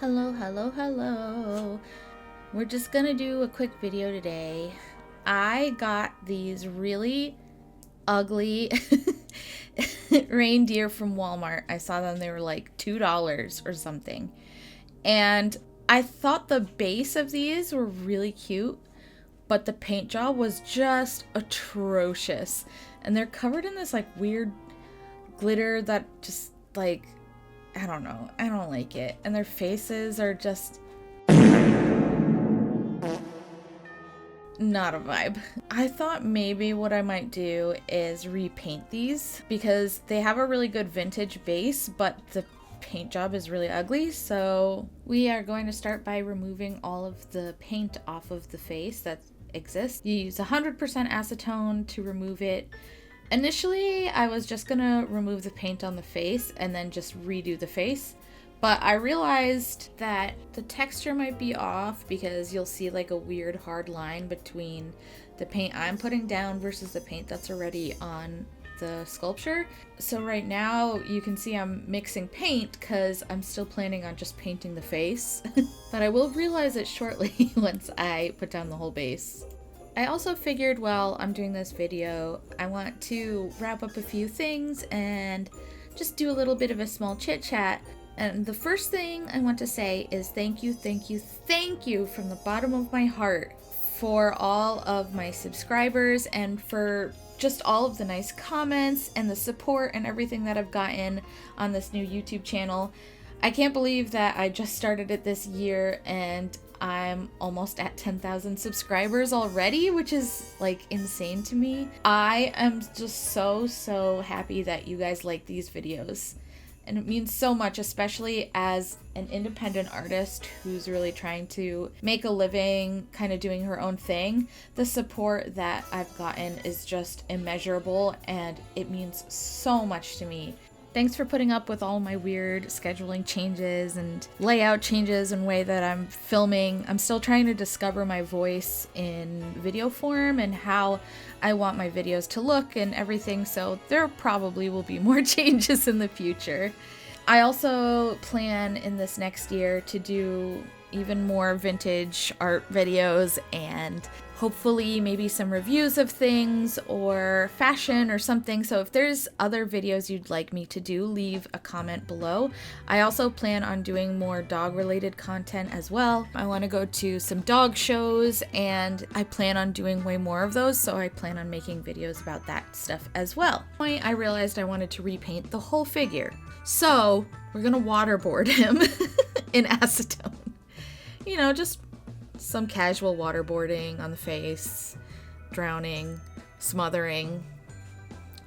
Hello, hello, hello. We're just gonna do a quick video today. I got these really ugly reindeer from Walmart. I saw them, they were like $2 or something. And I thought the base of these were really cute, but the paint job was just atrocious. And they're covered in this like weird glitter that just like, I don't know. I don't like it. And their faces are just not a vibe. I thought maybe what I might do is repaint these because they have a really good vintage base, but the paint job is really ugly. So we are going to start by removing all of the paint off of the face that exists. You use 100% acetone to remove it. Initially, I was just gonna remove the paint on the face and then just redo the face, but I realized that the texture might be off because you'll see like a weird hard line between the paint I'm putting down versus the paint that's already on the sculpture. So right now you can see I'm mixing paint because I'm still planning on just painting the face, but I will realize it shortly once I put down the whole base. I also figured while I'm doing this video, I want to wrap up a few things and just do a little bit of a small chit chat. And the first thing I want to say is thank you from the bottom of my heart for all of my subscribers and for just all of the nice comments and the support and everything that I've gotten on this new YouTube channel. I can't believe that I just started it this year and I'm almost at 10,000 subscribers already, which is like insane to me. I am just so happy that you guys like these videos. And it means so much, especially as an independent artist who's really trying to make a living, kind of doing her own thing. The support that I've gotten is just immeasurable and it means so much to me. Thanks for putting up with all my weird scheduling changes and layout changes and way that I'm filming. I'm still trying to discover my voice in video form and how I want my videos to look and everything, so there probably will be more changes in the future. I also plan in this next year to do even more vintage art videos and hopefully maybe some reviews of things or fashion or something. So if there's other videos you'd like me to do, leave a comment below. I also plan on doing more dog related content as well. I want to go to some dog shows and I plan on doing way more of those, so I plan on making videos about that stuff as well. I realized I wanted to repaint the whole figure. So we're gonna waterboard him in acetone. You know, just some casual waterboarding on the face, drowning, smothering,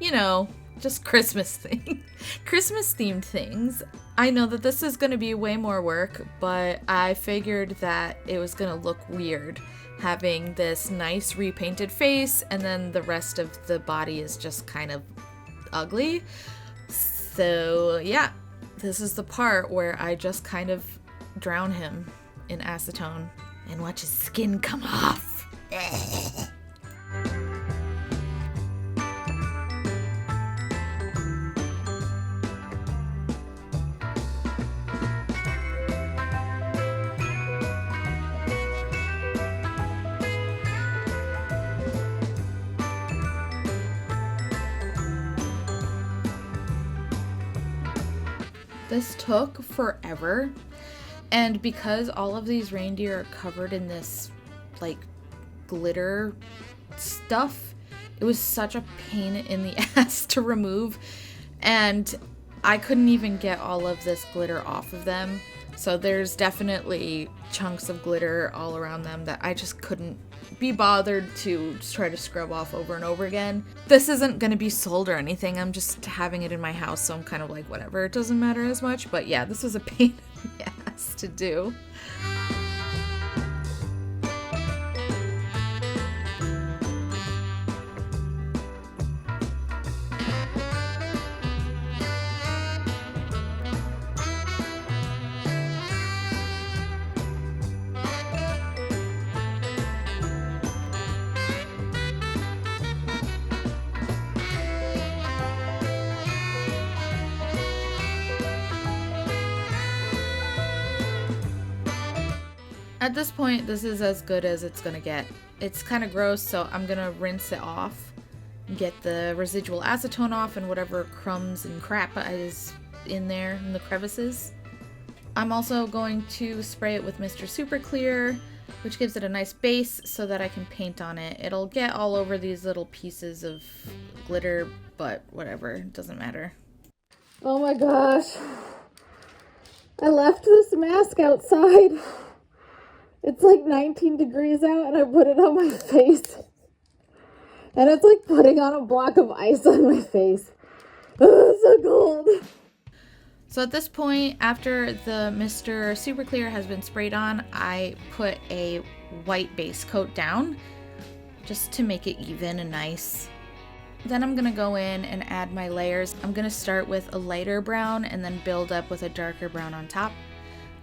you know, just Christmas thing. Christmas themed things. I know that this is going to be way more work, but I figured that it was going to look weird having this nice repainted face and then the rest of the body is just kind of ugly. So yeah, this is the part where I just kind of drown him in acetone and watch his skin come off. This took forever. And because all of these reindeer are covered in this like glitter stuff, it was such a pain in the ass to remove. And I couldn't even get all of this glitter off of them. So there's definitely chunks of glitter all around them that I just couldn't be bothered to try to scrub off over and over again. This isn't going to be sold or anything. I'm just having it in my house, so I'm kind of like, whatever, it doesn't matter as much. But yeah, this was a pain in the ass to do. At this point, this is as good as it's gonna get. It's kind of gross, so I'm gonna rinse it off, get the residual acetone off and whatever crumbs and crap is in there in the crevices. I'm also going to spray it with Mr. Super Clear, which gives it a nice base so that I can paint on it. It'll get all over these little pieces of glitter, but whatever, it doesn't matter. Oh my gosh. I left this mask outside. It's like 19 degrees out and I put it on my face. And it's like putting on a block of ice on my face. Oh, it's so cold. So at this point, after the Mr. Super Clear has been sprayed on, I put a white base coat down just to make it even and nice. Then I'm gonna go in and add my layers. I'm gonna start with a lighter brown and then build up with a darker brown on top,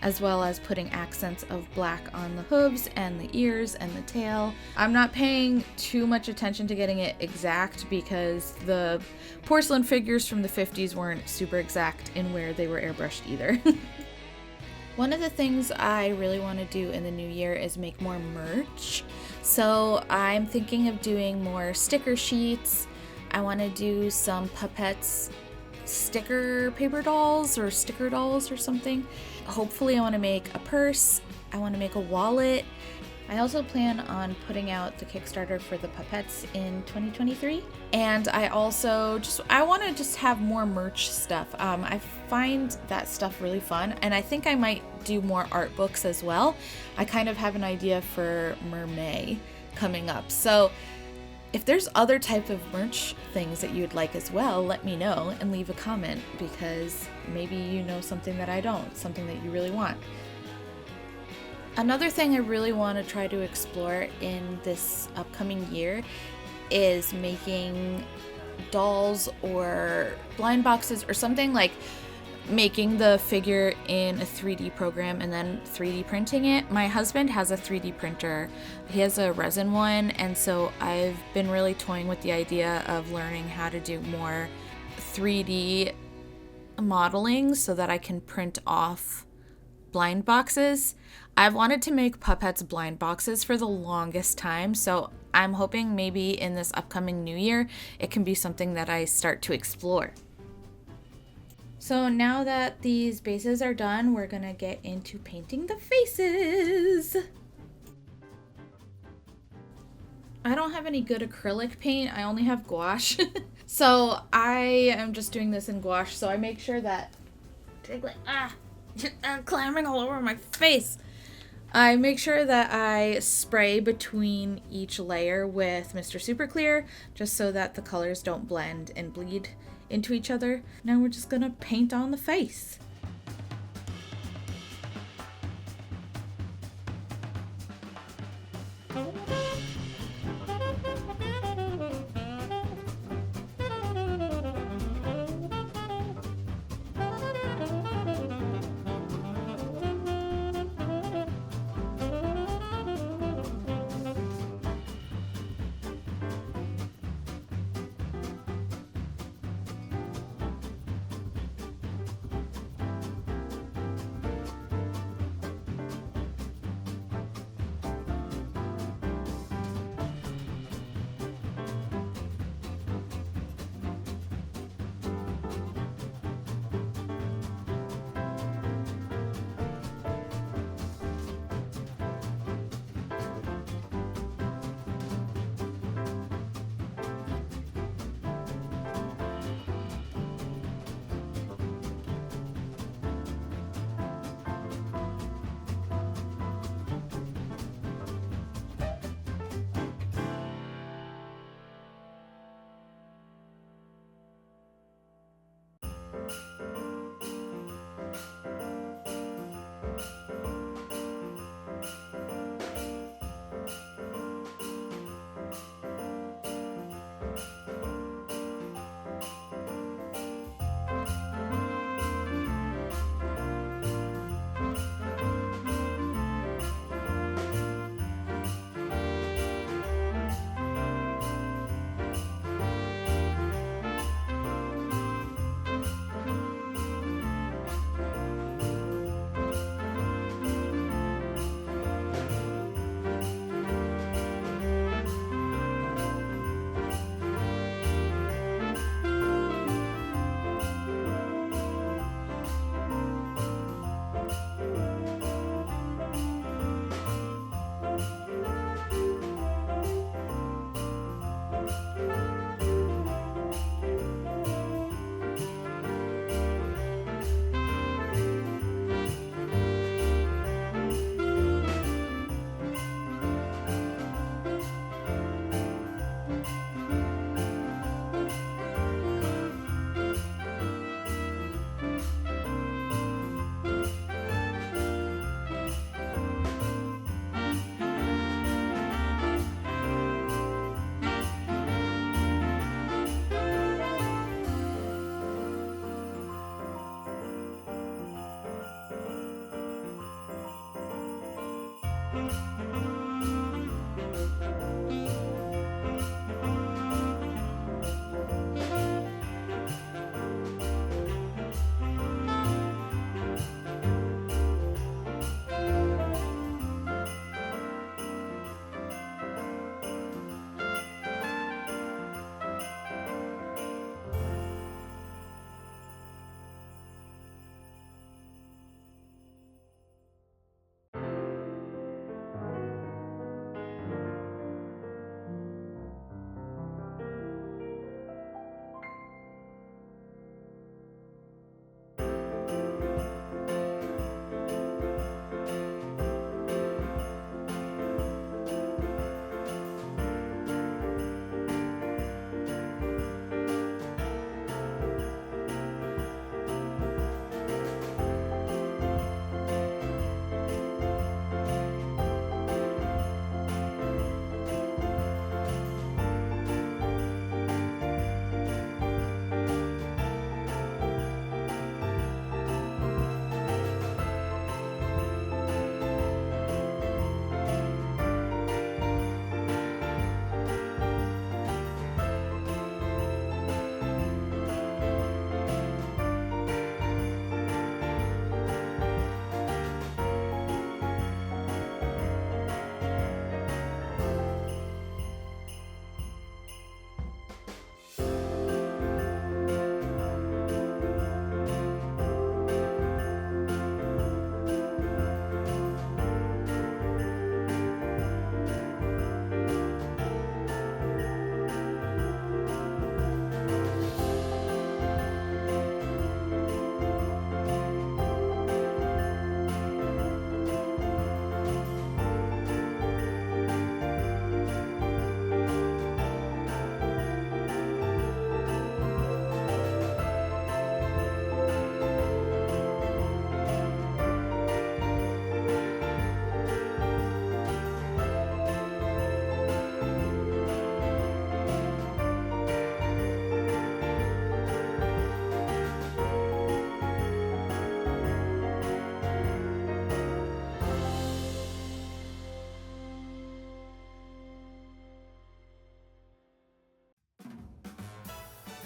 as well as putting accents of black on the hooves and the ears and the tail. I'm not paying too much attention to getting it exact because the porcelain figures from the 50s weren't super exact in where they were airbrushed either. One of the things I really want to do in the new year is make more merch. So I'm thinking of doing more sticker sheets. I want to do some Puppets sticker paper dolls or sticker dolls or something. Hopefully I want to make a purse. I want to make a wallet. I also plan on putting out the Kickstarter for the Puppets in 2023. And I also I want to just have more merch stuff. I find that stuff really fun, and I think I might do more art books as well. I kind of have an idea for Mermay coming up. So if there's other type of merch things that you'd like as well, let me know and leave a comment, because maybe you know something that I don't, something that you really want. Another thing I really want to try to explore in this upcoming year is making dolls or blind boxes or something, like making the figure in a 3D program and then 3D printing it. My husband has a 3D printer. He has a resin one, and so I've been really toying with the idea of learning how to do more 3D modeling so that I can print off blind boxes. I've wanted to make Puppets blind boxes for the longest time, so I'm hoping maybe in this upcoming new year it can be something that I start to explore. So now that these bases are done, we're gonna get into painting the faces. I don't have any good acrylic paint, I only have gouache. So I am just doing this in gouache, so I make sure that I'm clambering all over my face. I make sure that I spray between each layer with Mr. Super Clear, just so that the colors don't blend and bleed into each other. Now we're just gonna paint on the face.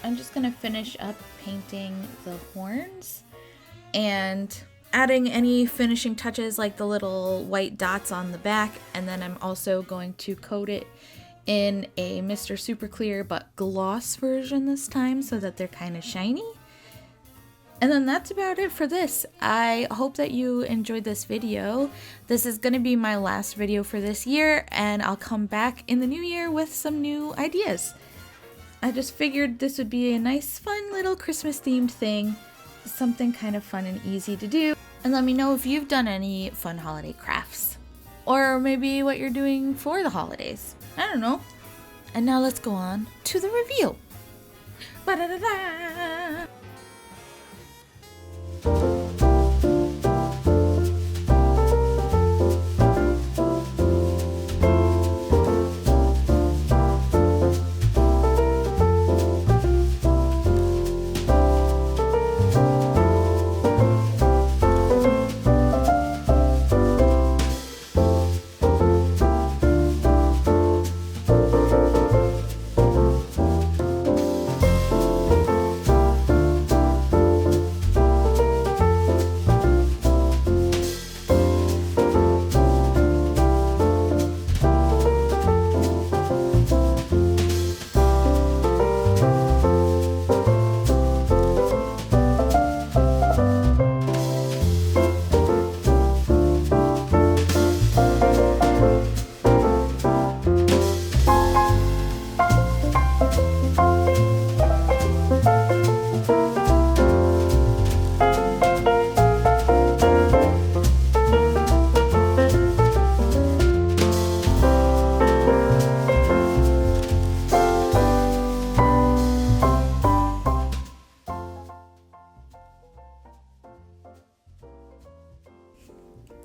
I'm just gonna finish up painting the horns and adding any finishing touches like the little white dots on the back, and then I'm also going to coat it in a Mr. Super Clear but gloss version this time so that they're kind of shiny. And then that's about it for this. I hope that you enjoyed this video. This is going to be my last video for this year, and I'll come back in the new year with some new ideas. I just figured this would be a nice, fun little Christmas themed thing. Something kind of fun and easy to do. And let me know if you've done any fun holiday crafts. Or maybe what you're doing for the holidays. I don't know. And now let's go on to the reveal. Ba-da-da-da!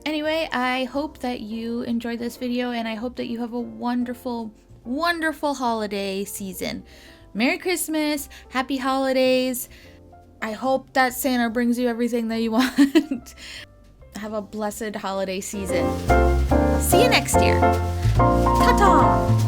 Anyway, I hope that you enjoyed this video, and I hope that you have a wonderful, wonderful holiday season. Merry Christmas, Happy Holidays. I hope that Santa brings you everything that you want. Have a blessed holiday season. See you next year. Ta-ta!